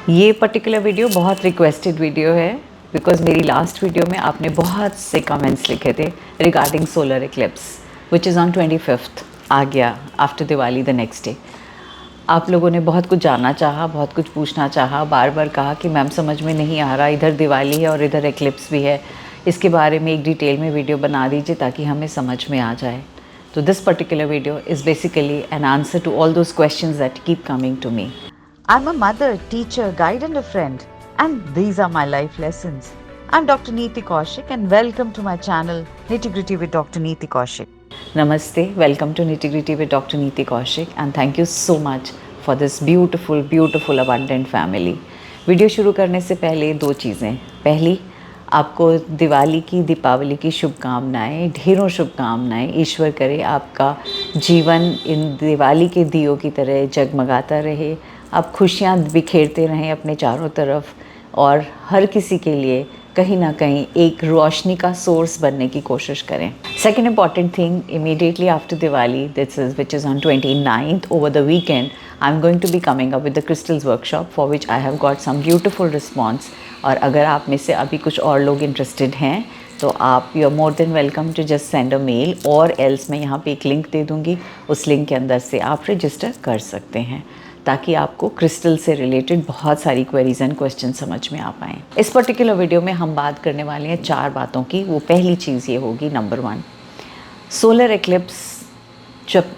ये particular video बहुत requested video है बिकॉज मेरी लास्ट वीडियो में आपने बहुत से कमेंट्स लिखे थे regarding solar Eclipse which is on 25th आ गया after Diwali the next day. आप लोगों ने बहुत कुछ जानना चाहा, बहुत कुछ पूछना चाहा, बार बार कहा कि मैम समझ में नहीं आ रहा, इधर दिवाली है और इधर इक्लिप्स भी है, इसके बारे में एक डिटेल में वीडियो बना दीजिए ताकि हमें समझ में आ जाए। तो this particular video is basically an answer to all those questions that keep coming to me. I'm a mother, teacher, guide and a friend, and these are my life lessons. I'm Dr. Neeti Kaushik and welcome to my channel Nitty Gritty with Dr. Neeti Kaushik. Namaste, welcome to Nitty Gritty with Dr. Neeti Kaushik and thank you so much for this beautiful abundant family. Video शुरू करने से पहले दो चीज़ें। पहली, आपको दिवाली की, दीपावली की शुभकामनाएं, ढेरों शुभकामनाएं। ईश्वर करे आपका जीवन इन दिवाली के दियों की तरह जगमगाता रहे, आप खुशियाँ बिखेरते रहें अपने चारों तरफ और हर किसी के लिए कहीं ना कहीं एक रोशनी का सोर्स बनने की कोशिश करें। Second important thing, immediately after Diwali this is which is on 29th over the weekend I am going to be coming up with the crystals workshop for which I have got some beautiful response. और अगर आप में से अभी कुछ और लोग interested हैं तो आप you are more than welcome to just send a mail और एल्स मैं यहाँ पे एक लिंक दे दूँगी, उस लिंक के अंदर से आप रजिस्टर कर सकते हैं ताकि आपको क्रिस्टल से रिलेटेड बहुत सारी क्वेरीज एंड क्वेश्चन समझ में आ पाएँ। इस पर्टिकुलर वीडियो में हम बात करने वाले हैं 4 बातों की। वो पहली चीज़ ये होगी, नंबर 1, सोलर एक्लिप्स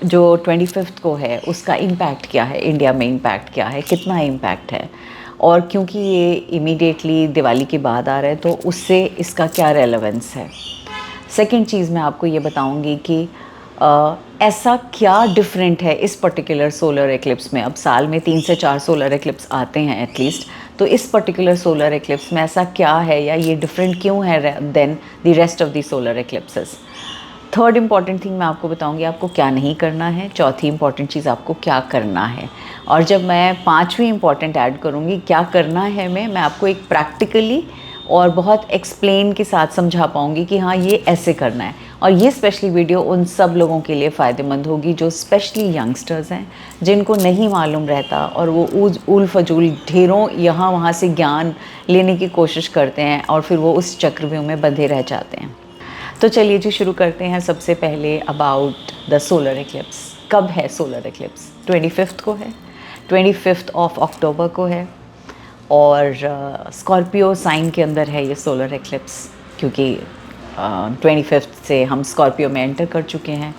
जो 25th को है उसका इम्पैक्ट क्या है, इंडिया में इम्पैक्ट क्या है, कितना इम्पैक्ट है, और क्योंकि ये इमीडिएटली दिवाली के बाद आ रहा है तो उससे इसका क्या रेलेवेंस है। सेकेंड चीज़ मैं आपको ये बताऊँगी कि ऐसा क्या डिफरेंट है इस पर्टिकुलर सोलर एक्लिप्स में। अब साल में 3 से 4 सोलर एक्लिप्स आते हैं एटलीस्ट, तो इस पर्टिकुलर सोलर एक्लिप्स में ऐसा क्या है या ये डिफरेंट क्यों है than the rest of the solar eclipses. Third important thing मैं आपको बताऊंगी आपको क्या नहीं करना है। चौथी इम्पॉर्टेंट चीज़ आपको क्या करना है। और जब मैं 5वीं इम्पॉर्टेंट ऐड करूँगी क्या करना है मैं आपको एक प्रैक्टिकली और बहुत एक्सप्लेन के साथ समझा पाऊँगी कि हाँ ये ऐसे करना है। और ये स्पेशली वीडियो उन सब लोगों के लिए फ़ायदेमंद होगी जो स्पेशली यंगस्टर्स हैं, जिनको नहीं मालूम रहता और वो उल फजूल ढेरों यहाँ वहाँ से ज्ञान लेने की कोशिश करते हैं और फिर वो उस चक्रव्यूह में बंधे रह जाते हैं। तो चलिए जी शुरू करते हैं। सबसे पहले अबाउट द सोलर एक्लिप्स। कब है सोलर एक्लिप्स? 25th को है, 25th ऑफ अक्टूबर को है और स्कॉर्पियो साइन के अंदर है ये सोलर एक्लिप्स, क्योंकि 25th से हम स्कॉर्पियो में एंटर कर चुके हैं।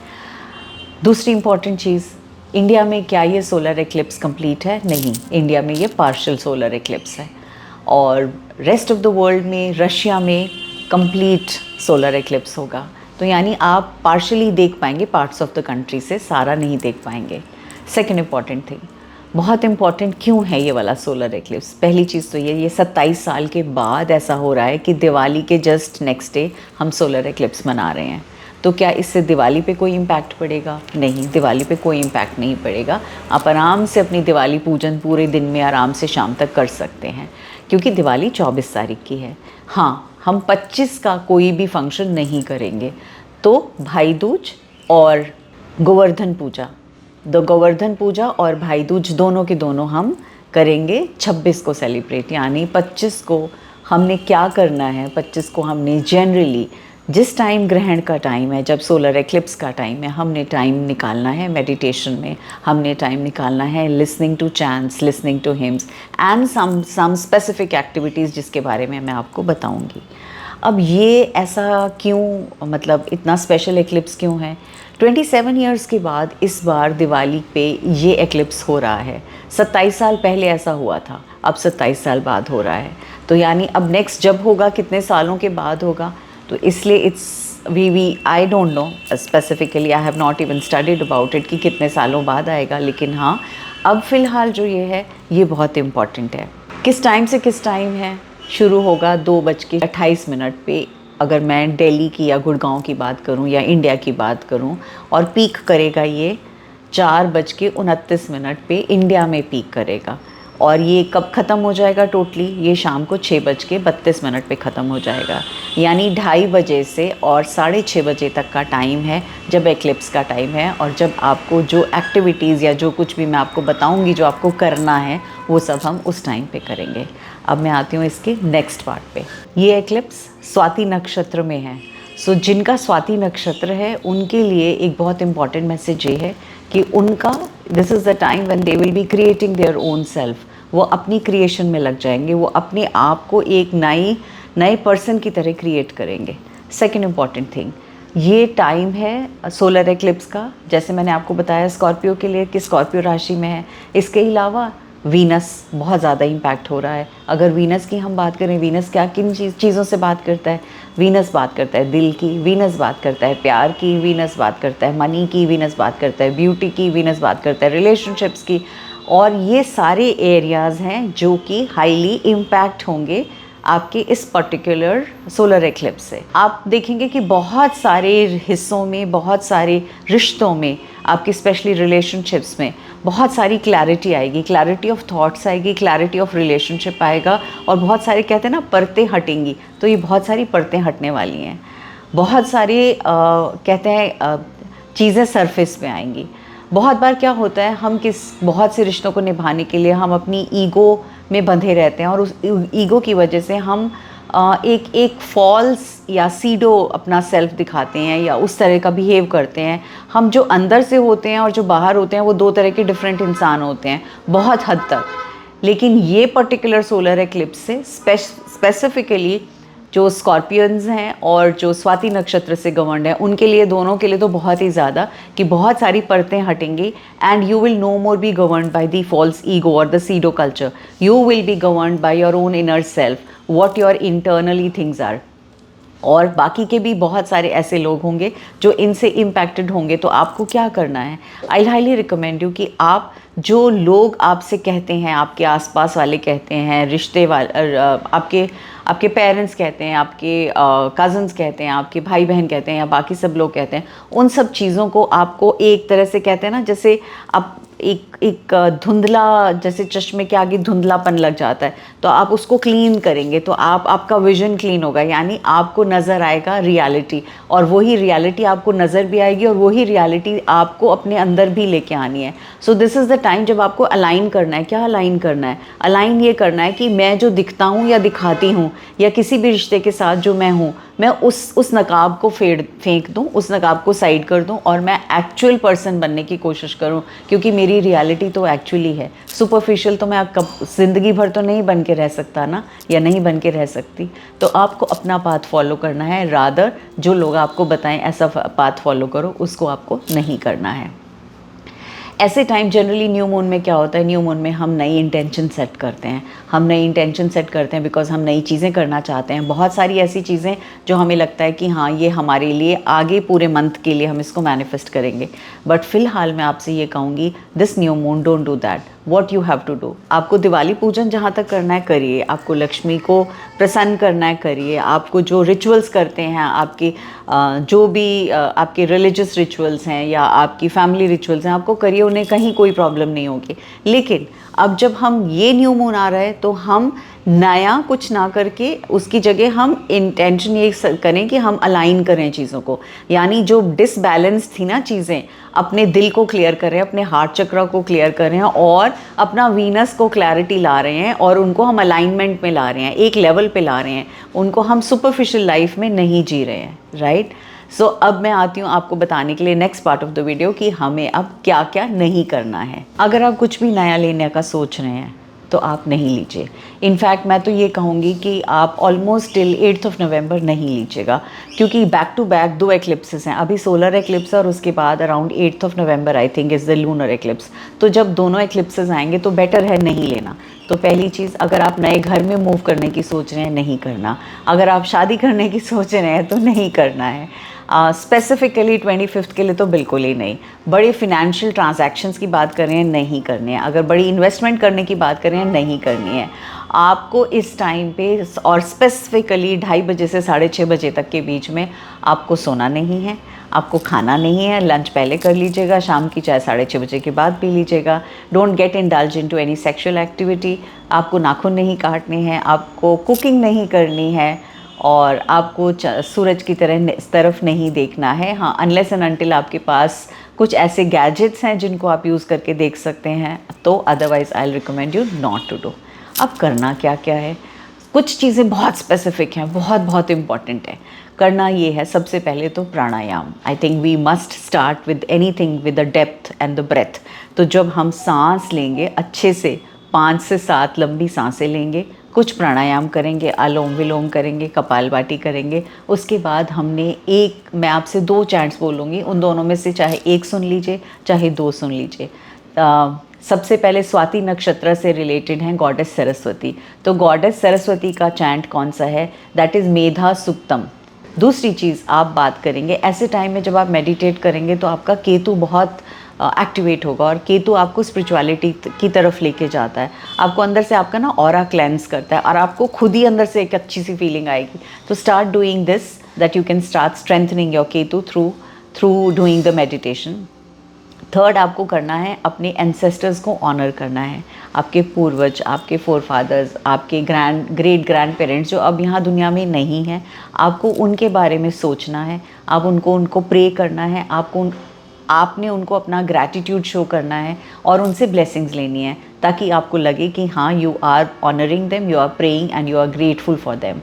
दूसरी इम्पॉर्टेंट चीज़, इंडिया में क्या ये सोलर एक्लिप्स कंप्लीट है? नहीं, इंडिया में ये पार्शियल सोलर एक्लिप्स है और रेस्ट ऑफ द वर्ल्ड में, रशिया में कंप्लीट सोलर एक्लिप्स होगा। तो यानी आप पार्शियली देख पाएंगे पार्ट्स ऑफ द कंट्री से, सारा नहीं देख पाएंगे। सेकेंड इम्पॉर्टेंट थिंग, बहुत इम्पॉर्टेंट क्यों है ये वाला सोलर एक्लिप्स? पहली चीज़ तो ये 27 साल के बाद ऐसा हो रहा है कि दिवाली के जस्ट नेक्स्ट डे हम सोलर एक्लिप्स मना रहे हैं। तो क्या इससे दिवाली पे कोई इम्पैक्ट पड़ेगा? नहीं, दिवाली पे कोई इम्पैक्ट नहीं पड़ेगा। आप आराम से अपनी दिवाली पूजन पूरे दिन में आराम से शाम तक कर सकते हैं, क्योंकि दिवाली 24 तारीख की है। हाँ, हम 25 का कोई भी फंक्शन नहीं करेंगे। तो भाई दूज और गोवर्धन पूजा और भाई दूज दोनों के दोनों हम करेंगे 26 को सेलिब्रेट। यानी 25 को हमने क्या करना है, 25 को हमने जनरली जिस टाइम ग्रहण का टाइम है, जब सोलर एक्लिप्स का टाइम है, हमने टाइम निकालना है मेडिटेशन में, हमने टाइम निकालना है listening to chants, listening to hymns and some specific activities जिसके बारे में मैं आपको बताऊंगी। अब ये ऐसा क्यों, मतलब इतना स्पेशल एक्लिप्स क्यों है? 27 ईयर्स के बाद इस बार दिवाली पे ये एक्लिप्स हो रहा है। 27 साल पहले ऐसा हुआ था, अब 27 साल बाद हो रहा है। तो यानी अब नेक्स्ट जब होगा कितने सालों के बाद होगा, तो इसलिए it's I don't know specifically, I have not even studied about it कि कितने सालों बाद आएगा। लेकिन हाँ, अब फ़िलहाल जो ये है ये बहुत इम्पॉर्टेंट है। किस टाइम से किस टाइम है? शुरू होगा 2:28 पे, अगर मैं दिल्ली की या गुड़गांव की बात करूं या इंडिया की बात करूं, और पीक करेगा ये 4:29 पे, इंडिया में पीक करेगा। और ये कब ख़त्म हो जाएगा टोटली, ये शाम को 6:32 पे ख़त्म हो जाएगा। यानी 2:30 बजे से और 6:30 बजे तक का टाइम है जब एक्लिप्स का टाइम है, और जब आपको जो एक्टिविटीज़ या जो कुछ भी मैं आपको बताऊंगी जो आपको करना है वो सब हम उस टाइम पे करेंगे। अब मैं आती हूँ इसके नेक्स्ट पार्ट पे। ये एक्लिप्स स्वाति नक्षत्र में है। सो जिनका स्वाति नक्षत्र है उनके लिए एक बहुत इंपॉर्टेंट मैसेज ये है कि उनका this is the time when they will be creating their own self. वो अपनी क्रिएशन में लग जाएंगे, वो अपने आप को एक नए पर्सन की तरह क्रिएट करेंगे। सेकेंड इम्पॉर्टेंट थिंग, ये टाइम है सोलर एक्लिप्स का, जैसे मैंने आपको बताया स्कॉर्पियो के लिए कि स्कॉर्पियो राशि में है। इसके अलावा वीनस बहुत ज़्यादा इम्पैक्ट हो रहा है। अगर वीनस की हम बात करें, वीनस क्या किन चीज़ों से बात करता है? वीनस बात करता है दिल की, वीनस बात करता है प्यार की, वीनस बात करता है मनी की, वीनस बात करता है ब्यूटी की, वीनस बात करता है रिलेशनशिप्स की। और ये सारे एरियाज़ हैं जो कि हाईली इम्पैक्ट होंगे आपके इस पर्टिकुलर सोलर एक्लिप्स से। आप देखेंगे कि बहुत सारे हिस्सों में, बहुत सारे रिश्तों में, आपकी स्पेशली रिलेशनशिप्स में बहुत सारी क्लैरिटी आएगी, क्लैरिटी ऑफ थॉट्स आएगी, क्लैरिटी ऑफ रिलेशनशिप आएगा, और बहुत सारे कहते हैं ना परतें हटेंगी, तो ये बहुत सारी परतें हटने वाली हैं। बहुत सारी कहते हैं चीज़ें सरफेस पे आएंगी। बहुत बार क्या होता है, हम बहुत से रिश्तों को निभाने के लिए हम अपनी ईगो में बंधे रहते हैं, और उस ईगो की वजह से हम एक फॉल्स या सीडो अपना सेल्फ दिखाते हैं या उस तरह का बिहेव करते हैं। हम जो अंदर से होते हैं और जो बाहर होते हैं वो दो तरह के डिफरेंट इंसान होते हैं बहुत हद तक। लेकिन ये पर्टिकुलर सोलर एक्लिप्स से स्पेसिफिकली जो स्कॉर्पियंस हैं और जो स्वाति नक्षत्र से गवर्नड है उनके लिए, दोनों के लिए तो बहुत ही ज़्यादा, कि बहुत सारी परतें हटेंगी and you will no more be governed by the false ego और the pseudo culture. You will be governed by your own inner self, what your internally things are. और बाकी के भी बहुत सारे ऐसे लोग होंगे जो इनसे इम्पैक्टेड होंगे। तो आपको क्या करना है, आई हाईली रिकमेंड यू कि आप जो लोग आपसे कहते हैं, आपके आसपास वाले कहते हैं, रिश्ते वाले, आपके पेरेंट्स कहते हैं, आपके कज़न्स कहते हैं, आपके भाई बहन कहते हैं, या बाकी सब लोग कहते हैं, उन सब चीज़ों को आपको एक तरह से कहते हैं ना, जैसे आप एक धुंधला, जैसे चश्मे के आगे धुंधलापन लग जाता है, तो आप उसको क्लीन करेंगे तो आपका विजन क्लीन होगा, यानी आपको नज़र आएगा रियलिटी, और वही रियलिटी आपको नज़र भी आएगी और वही रियलिटी आपको अपने अंदर भी लेके आनी है। So this is the time जब आपको अलाइन करना है। क्या अलाइन करना है? अलाइन ये करना है कि मैं जो दिखता हूँ या दिखाती हूँ, या किसी भी रिश्ते के साथ जो मैं हूँ, मैं उस नकाब को फेंक दूँ, उस नकाब को साइड कर दूँ, और मैं एक्चुअल पर्सन बनने की कोशिश करूँ, क्योंकि मेरी रियलिटी तो एक्चुअली है। सुपरफिशियल तो मैं कब ज़िंदगी भर तो नहीं बन के रह सकता ना, या नहीं बन के रह सकती। तो आपको अपना पाथ फॉलो करना है, रादर जो लोग आपको बताएं ऐसा पाथ फॉलो करो, उसको आपको नहीं करना है। ऐसे टाइम जनरली न्यू मून में क्या होता है, न्यू मून में हम नई इंटेंशन सेट करते हैं। हम नई इंटेंशन सेट करते हैं बिकॉज हम नई चीज़ें करना चाहते हैं। बहुत सारी ऐसी चीज़ें जो हमें लगता है कि हाँ ये हमारे लिए आगे पूरे मंथ के लिए हम इसको मैनिफेस्ट करेंगे। बट फिलहाल मैं आपसे ये कहूँगी, this new moon don't do that. What you have to do, आपको दिवाली पूजन जहाँ तक करना है करिए, आपको लक्ष्मी को प्रसन्न करना है करिए, आपको जो रिचुअल्स करते हैं, आपकी जो भी आपके रिलीजियस रिचुअल्स हैं या आपकी फैमिली रिचुअल्स हैं, आपको करिए, उन्हें कहीं कोई प्रॉब्लम नहीं होगी। लेकिन अब जब हम ये न्यू मून आ रहा है तो हम नया कुछ ना करके उसकी जगह हम इंटेंशन ये करें कि हम अलाइन करें चीज़ों को, यानी जो डिसबैलेंस थी ना चीज़ें, अपने दिल को क्लियर कर रहे हैं, अपने हार्ट चक्र को क्लियर कर रहे हैं, और अपना वीनस को क्लैरिटी ला रहे हैं, और उनको हम अलाइनमेंट में ला रहे हैं, एक लेवल पे ला रहे हैं, उनको हम सुपरफिशियल लाइफ में नहीं जी रहे हैं, राइट। सो अब मैं आती हूँ आपको बताने के लिए next part of the video कि हमें अब क्या क्या नहीं करना है। अगर आप कुछ भी नया लेने का सोच रहे हैं तो आप नहीं लीजिए। इनफैक्ट मैं तो ये कहूँगी कि आप ऑलमोस्ट टिल 8 नवंबर नहीं लीजिएगा, क्योंकि बैक टू बैक 2 एक्लिप्सेस हैं, अभी सोलर एक्लिप्स और उसके बाद around 8 November I think is the lunar eclipse. तो जब दोनों एक्लिप्सेस आएंगे तो बेटर है नहीं लेना। तो पहली चीज़, अगर आप नए घर में मूव करने की सोच रहे हैं, नहीं करना। अगर आप शादी करने की सोच रहे हैं तो नहीं करना है। स्पेसिफिकली 25 के लिए तो बिल्कुल ही नहीं। बड़े फिनेंशियल ट्रांजैक्शंस की बात कर रहे हैं, नहीं करनी है। अगर बड़ी इन्वेस्टमेंट करने की बात कर रहे हैं, नहीं करनी है। आपको इस टाइम पे, और स्पेसिफिकली 2:30 बजे से 6:30 बजे तक के बीच में आपको सोना नहीं है। आपको खाना नहीं है, लंच पहले कर लीजिएगा, शाम की चाय 6:30 बजे के बाद पी लीजिएगा। Don't get indulge into any sexual activity. आपको नाखून नहीं काटने हैं, आपको कुकिंग नहीं करनी है, और आपको सूरज की तरफ नहीं देखना है। हाँ, अनलेस एंड अनटिल आपके पास कुछ ऐसे गैजेट्स हैं जिनको आप यूज़ करके देख सकते हैं, तो otherwise I recommend you not to do. अब करना क्या क्या है, कुछ चीज़ें बहुत स्पेसिफिक हैं, बहुत बहुत इम्पॉर्टेंट है। करना ये है, सबसे पहले तो pranayama. I think we must start with anything with the depth and the breath. तो जब हम सांस लेंगे अच्छे से, 5 से 7 लंबी सांसें लेंगे, कुछ प्राणायाम करेंगे, अनुलोम विलोम करेंगे, कपालभाति करेंगे, उसके बाद मैं आपसे 2 चैंट्स बोलूँगी, उन दोनों में से चाहे एक सुन लीजिए चाहे 2 सुन लीजिए। सबसे पहले स्वाति नक्षत्र से रिलेटेड हैं गॉडेस सरस्वती। तो गॉडेस सरस्वती का चैंट कौन सा है? दैट इज़ मेधा सुक्तम। दूसरी चीज़ आप बात करेंगे, ऐसे टाइम में जब आप मेडिटेट करेंगे तो आपका केतु बहुत एक्टिवेट होगा, और केतु आपको स्पिरिचुअलिटी की तरफ लेके जाता है, आपको अंदर से आपका ना ऑरा क्लेंस करता है, और आपको खुद ही अंदर से एक अच्छी सी फीलिंग आएगी। तो start doing this, that you can start strengthening your Ketu through doing the meditation. Third, आपको करना है अपने एंसेस्टर्स को ऑनर करना है। आपके पूर्वज, आपके फोरफादर्स, आपके ग्रेट ग्रैंड पेरेंट्स जो अब यहाँ दुनिया में नहीं हैं, आपको उनके बारे में सोचना है, आप उनको प्रे करना है, आपने उनको अपना ग्रैटिट्यूड शो करना है और उनसे ब्लेसिंग्स लेनी है, ताकि आपको लगे कि हाँ, you are honouring them, you are praying and you are grateful for them.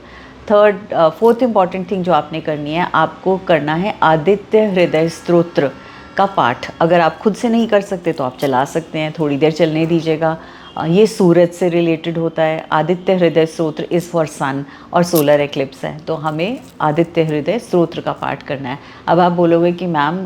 Fourth important thing जो आपने करनी है, आपको करना है आदित्य हृदय स्तोत्र का पाठ। अगर आप खुद से नहीं कर सकते तो आप चला सकते हैं, थोड़ी देर चलने दीजिएगा। ये सूरज से रिलेटेड होता है। आदित्य हृदय स्तोत्र इज़ फॉर सन, और सोलर एक्लिप्स है, तो हमें आदित्य हृदय स्तोत्र का पाठ करना है। अब आप बोलोगे कि मैम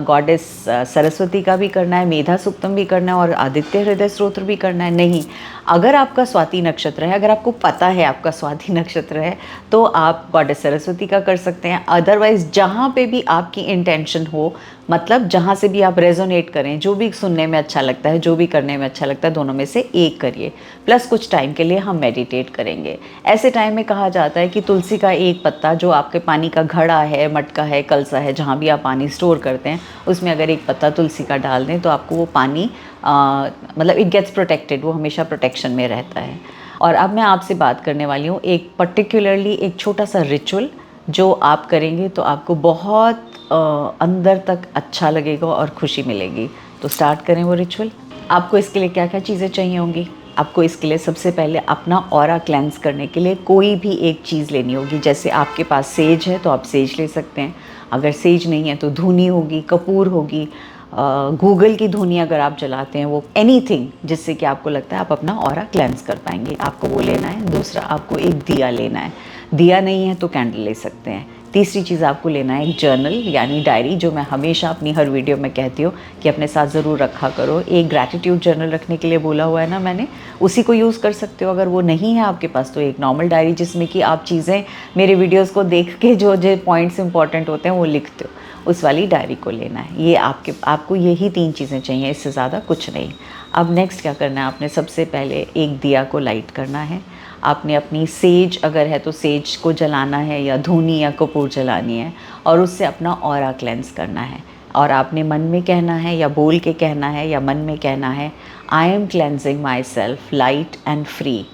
गॉडेस सरस्वती का भी करना है, मेधा सुक्तम भी करना है और आदित्य हृदय स्तोत्र भी करना है? नहीं, अगर आपका स्वाति नक्षत्र है, अगर आपको पता है आपका स्वाति नक्षत्र है, तो आप गॉडेस सरस्वती का कर सकते हैं। अदरवाइज़ जहाँ पे भी आपकी इंटेंशन हो, मतलब जहाँ से भी आप रेजोनेट करें, जो भी सुनने में अच्छा लगता है, जो भी करने में अच्छा लगता है, दोनों में से एक करिए। प्लस कुछ टाइम के लिए हम मेडिटेट करेंगे। ऐसे टाइम में कहा जाता है कि तुलसी का एक पत्ता, जो आपके पानी का घड़ा है, मटका है, कलसा है, जहाँ भी आप पानी स्टोर करते हैं, उसमें अगर एक पत्ता तुलसी का डाल दें तो आपको वो पानी मतलब इट गेट्स प्रोटेक्टेड, वो हमेशा प्रोटेक्शन में रहता है। और अब मैं आपसे बात करने वाली हूँ एक पर्टिकुलरली एक छोटा सा रिचुअल, जो आप करेंगे तो आपको बहुत अंदर तक अच्छा लगेगा और खुशी मिलेगी। तो स्टार्ट करें वो रिचुअल। आपको इसके लिए क्या क्या चीज़ें चाहिए होंगी? आपको इसके लिए सबसे पहले अपना ऑरा क्लेंस करने के लिए कोई भी एक चीज़ लेनी होगी। जैसे आपके पास सेज है तो आप सेज ले सकते हैं, अगर सेज नहीं है तो धूनी होगी, कपूर होगी, गूगल की धुनी अगर आप जलाते हैं, वो एनीथिंग जिससे कि आपको लगता है आप अपना ऑरा क्लेंस कर पाएंगे, आपको वो लेना है। दूसरा, आपको एक दिया लेना है, दिया नहीं है तो कैंडल ले सकते हैं। तीसरी चीज़ आपको लेना है एक जर्नल यानी डायरी, जो मैं हमेशा अपनी हर वीडियो में कहती हूँ कि अपने साथ ज़रूर रखा करो। एक ग्रैटिट्यूड जर्नल रखने के लिए बोला हुआ है ना मैंने, उसी को यूज़ कर सकते हो। अगर वो नहीं है आपके पास तो एक नॉर्मल डायरी, जिसमें कि आप चीज़ें मेरे वीडियोस को देख के जो जो पॉइंट्स इंपॉर्टेंट होते हैं वो लिखते हो, उस वाली डायरी को लेना है। ये आपको यही 3 चीज़ें चाहिए, इससे ज़्यादा कुछ नहीं। अब नेक्स्ट क्या करना है, आपने सबसे पहले एक दिया को लाइट करना है। आपने अपनी सेज अगर है तो सेज को जलाना है, या धूनी या कपूर जलानी है, और उससे अपना ऑरा क्लेंस करना है। और आपने मन में कहना है, या बोल के कहना है, या मन में कहना है, आई am cleansing my self light and free.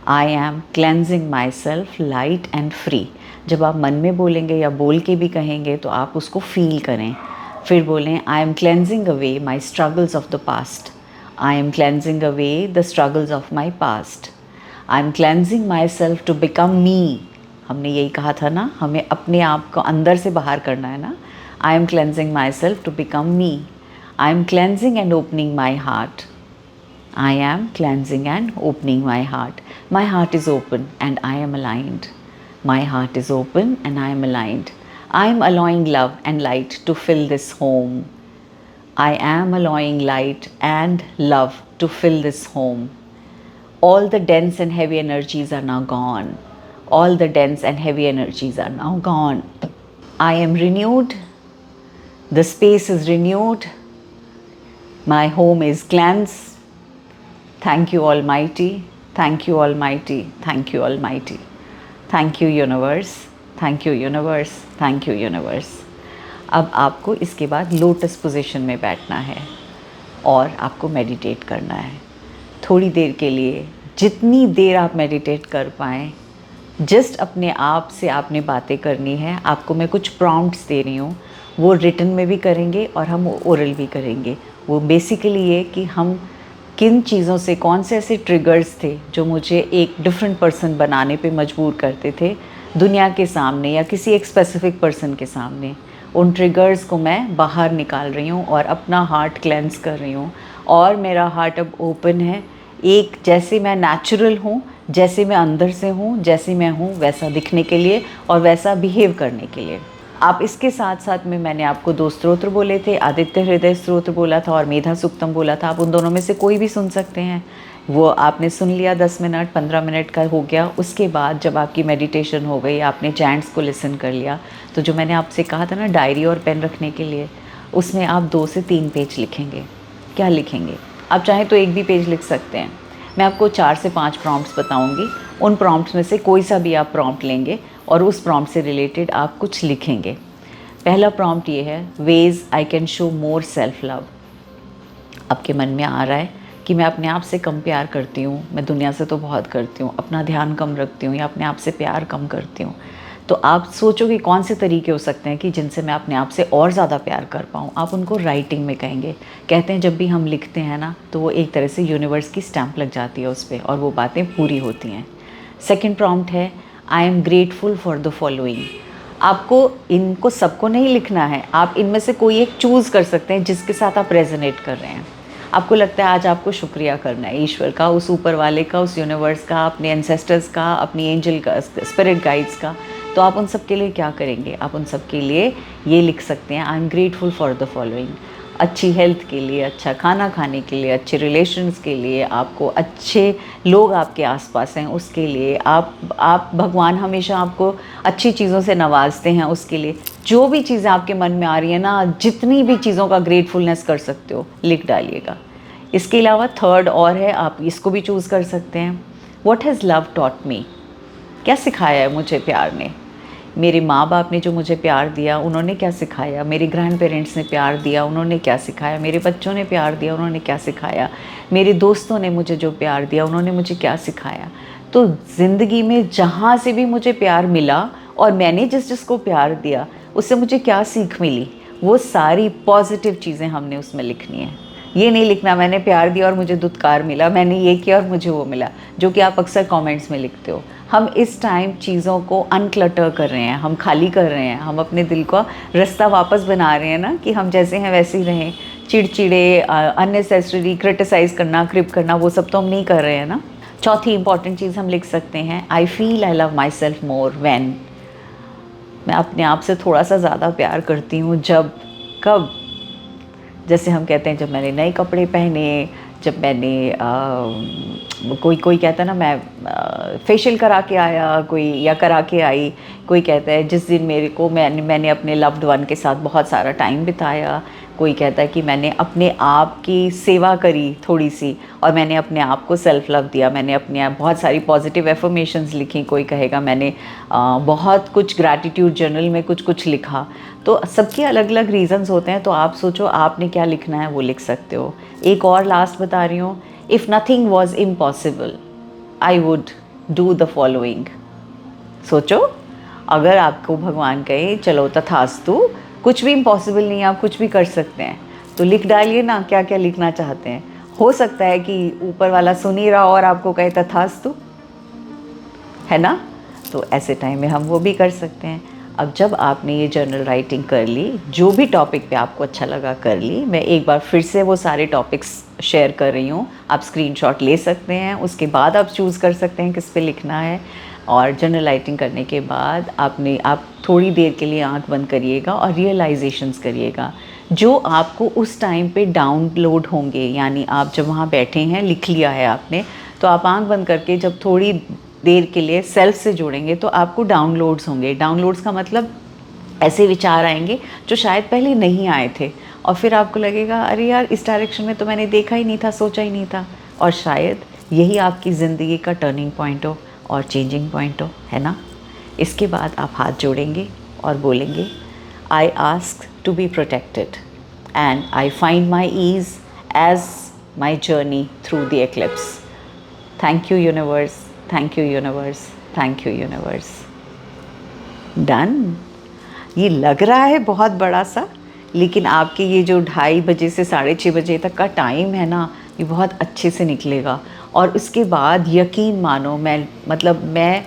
I am cleansing my self light and free. जब आप मन में बोलेंगे या बोल के भी कहेंगे तो आप उसको फील करें। फिर बोलें, I am cleansing away my struggles of the past. I am cleansing away the struggles of my past. I am cleansing my self to become me. हमने यही कहा था ना, हमें अपने आप को अंदर से बाहर करना है ना। I am cleansing my self to become me. I am cleansing and opening my heart. I am cleansing and opening my heart. My heart is open and I am aligned. My heart is open and I am aligned. I am allowing love and light to fill this home. I am allowing light and love to fill this home. All the dense and heavy energies are now gone. All the dense and heavy energies are now gone. I am renewed. The space is renewed. My home is cleansed. Thank you Almighty, thank you Almighty, thank you Almighty. Thank you universe, thank you universe, thank you universe. अब आपको इसके बाद lotus position में बैठना है और आपको meditate करना है थोड़ी देर के लिए, जितनी देर आप मेडिटेट कर पाएँ। जस्ट अपने आप से आपने बातें करनी है। आपको मैं कुछ प्रॉम्प्ट्स दे रही हूँ, वो रिटन में भी करेंगे और हम ओरल भी करेंगे। वो बेसिकली ये कि हम किन चीज़ों से, कौन से ऐसे ट्रिगर्स थे जो मुझे एक डिफरेंट पर्सन बनाने पे मजबूर करते थे दुनिया के सामने या किसी एक स्पेसिफिक पर्सन के सामने। उन ट्रिगर्स को मैं बाहर निकाल रही हूँ और अपना हार्ट क्लेंस कर रही हूँ। और मेरा हार्ट अब ओपन है, एक जैसे मैं नेचुरल हूँ, जैसे मैं अंदर से हूँ, जैसे मैं हूँ वैसा दिखने के लिए और वैसा बिहेव करने के लिए। आप इसके साथ साथ में मैंने आपको 2 स्तोत्र बोले थे, आदित्य हृदय स्तोत्र बोला था और मेधा सूक्तम बोला था। आप उन दोनों में से कोई भी सुन सकते हैं। वो आपने सुन लिया, 10 मिनट 15 मिनट का हो गया। उसके बाद जब आपकी मेडिटेशन हो गई, आपने चैंट्स को लिसन कर लिया, तो जो मैंने आपसे कहा था ना डायरी और पेन रखने के लिए, उसमें आप 2 से 3 पेज लिखेंगे। क्या लिखेंगे? आप चाहें तो 1 भी पेज लिख सकते हैं। मैं आपको 4 से 5 प्रॉम्प्ट्स बताऊंगी। उन प्रॉम्प्ट्स में से कोई सा भी आप प्रॉम्प्ट लेंगे और उस प्रॉम्प्ट से रिलेटेड आप कुछ लिखेंगे। पहला प्रॉम्प्ट ये है, ways I can show more self love. आपके मन में आ रहा है कि मैं अपने आप से कम प्यार करती हूँ, मैं दुनिया से तो बहुत करती हूँ, अपना ध्यान कम रखती हूँ या अपने आप से प्यार कम करती हूँ। तो आप सोचो कि कौन से तरीके हो सकते हैं कि जिनसे मैं अपने आप से और ज़्यादा प्यार कर पाऊँ। आप उनको राइटिंग में कहेंगे। कहते हैं जब भी हम लिखते हैं ना, तो वो एक तरह से यूनिवर्स की स्टैंप लग जाती है उस पर और वो बातें पूरी होती हैं। सेकेंड प्रॉम्प्ट है, I am grateful for the following. आपको इनको सबको नहीं लिखना है, आप इनमें से कोई एक चूज़ कर सकते हैं जिसके साथ आप रेजोनेट कर रहे हैं। आपको लगता है आज आपको शुक्रिया करना है ईश्वर का, उस ऊपर वाले का, उस यूनिवर्स का, अपने एंसेस्टर्स का, अपनी एंजल का, स्पिरिट गाइड्स का। तो आप उन सब के लिए क्या करेंगे? आप उन सब के लिए ये लिख सकते हैं, I am grateful for the following. अच्छी हेल्थ के लिए, अच्छा खाना खाने के लिए, अच्छे रिलेशंस के लिए, आपको अच्छे लोग आपके आसपास हैं उसके लिए, आप भगवान हमेशा आपको अच्छी चीज़ों से नवाजते हैं उसके लिए। जो भी चीज़ें आपके मन में आ रही है ना, जितनी भी चीज़ों का ग्रेटफुलनेस कर सकते हो लिख डालिएगा। इसके अलावा थर्ड और है, आप इसको भी चूज़ कर सकते हैं, what has love taught me. क्या सिखाया है मुझे प्यार ने? मेरे माँ बाप ने जो मुझे प्यार दिया उन्होंने क्या सिखाया? मेरे ग्रैंड पेरेंट्स ने प्यार दिया, उन्होंने क्या सिखाया? मेरे बच्चों ने प्यार दिया, उन्होंने क्या सिखाया? मेरे दोस्तों ने मुझे जो प्यार दिया उन्होंने मुझे क्या सिखाया? तो ज़िंदगी में जहाँ से भी मुझे प्यार मिला और मैंने जिस जिसको प्यार दिया उससे मुझे क्या सीख मिली, वो सारी पॉजिटिव चीज़ें हमने उसमें लिखनी है। ये नहीं लिखना मैंने प्यार दिया और मुझे दुत्कार मिला, मैंने ये किया और मुझे वो मिला, जो कि आप अक्सर कमेंट्स में लिखते हो। हम इस टाइम चीज़ों को अनक्लटर कर रहे हैं, हम खाली कर रहे हैं, हम अपने दिल का रास्ता वापस बना रहे हैं ना, कि हम जैसे हैं वैसे ही रहें। चिड़चिड़े, अननेसेसरी क्रिटिसाइज़ करना, क्रिप करना, वो सब तो हम नहीं कर रहे हैं ना। चौथी इंपॉर्टेंट चीज़ हम लिख सकते हैं, I feel I love my self more when. मैं अपने आप से थोड़ा सा ज़्यादा प्यार करती हूँ जब, कब? जैसे हम कहते हैं जब मैंने नए कपड़े पहने, जब मैंने कोई कहता है ना मैं फेशियल करा के आया, कोई या करा के आई। कोई कहता है जिस दिन मैंने अपने लव्ड वन के साथ बहुत सारा टाइम बिताया। कोई कहता है कि मैंने अपने आप की सेवा करी थोड़ी सी और मैंने अपने आप को सेल्फ लव दिया, मैंने अपने आप बहुत सारी पॉजिटिव एफर्मेशंस लिखी। कोई कहेगा मैंने बहुत कुछ ग्रैटिट्यूड जर्नल में कुछ कुछ लिखा। तो सबके अलग अलग रीज़न्स होते हैं, तो आप सोचो आपने क्या लिखना है वो लिख सकते हो। एक और लास्ट बता रही हूँ, if nothing was impossible I would do the following. सोचो, अगर आपको भगवान कहे चलो तथास्तु, कुछ भी इम्पॉसिबल नहीं है, आप कुछ भी कर सकते हैं, तो लिख डालिए ना क्या क्या लिखना चाहते हैं। हो सकता है कि ऊपर वाला सुन ही रहा और आपको कहे तथास्तु, है ना। तो ऐसे टाइम में हम वो भी कर सकते हैं। अब जब आपने ये जर्नल राइटिंग कर ली, जो भी टॉपिक पे आपको अच्छा लगा कर ली, मैं एक बार फिर से वो सारे टॉपिक्स शेयर कर रही हूँ, आप स्क्रीनशॉट ले सकते हैं। उसके बाद आप चूज़ कर सकते हैं किस पे लिखना है। और जर्नल राइटिंग करने के बाद आप थोड़ी देर के लिए आंख बंद करिएगा और रियलाइजेशंस करिएगा जो आपको उस टाइम पे डाउनलोड होंगे। यानी आप जब वहाँ बैठे हैं, लिख लिया है आपने, तो आप आंख बंद करके जब थोड़ी देर के लिए सेल्फ से जुड़ेंगे तो आपको डाउनलोड्स होंगे। डाउनलोड्स का मतलब ऐसे विचार आएंगे जो शायद पहले नहीं आए थे और फिर आपको लगेगा अरे यार इस डायरेक्शन में तो मैंने देखा ही नहीं था, सोचा ही नहीं था। और शायद यही आपकी ज़िंदगी का टर्निंग पॉइंट हो और चेंजिंग पॉइंट हो, है ना। इसके बाद आप हाथ जोड़ेंगे और बोलेंगे, I ask to be protected, and I find my ease as my journey through the eclipse. Thank you, universe. Thank you, universe. Thank you, universe. Done. ये लग रहा है बहुत बड़ा सा, लेकिन आपके ये जो 2:30 बजे से 6:30 बजे तक का टाइम है ना, ये बहुत अच्छे से निकलेगा। और उसके बाद यकीन मानो, मैं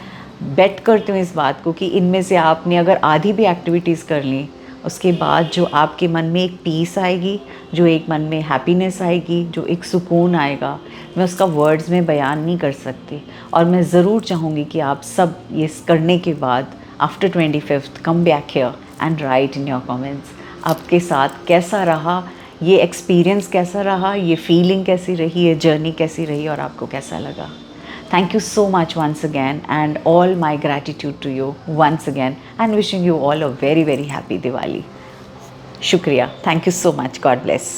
बेट करती हूँ इस बात को कि इनमें से आपने अगर आधी भी एक्टिविटीज़ कर ली, उसके बाद जो आपके मन में एक पीस आएगी, जो एक मन में हैप्पीनेस आएगी, जो एक सुकून आएगा, मैं उसका वर्ड्स में बयान नहीं कर सकती। और मैं ज़रूर चाहूँगी कि आप सब ये करने के बाद after 25th come back here and right in your comments, आपके साथ कैसा रहा ये एक्सपीरियंस, कैसा रहा ये फीलिंग, कैसी रही ये जर्नी, कैसी रही और आपको कैसा लगा। Thank you so much once again, and all my gratitude to you once again, and wishing you all a very, very happy Diwali. Shukriya. Thank you so much. God bless.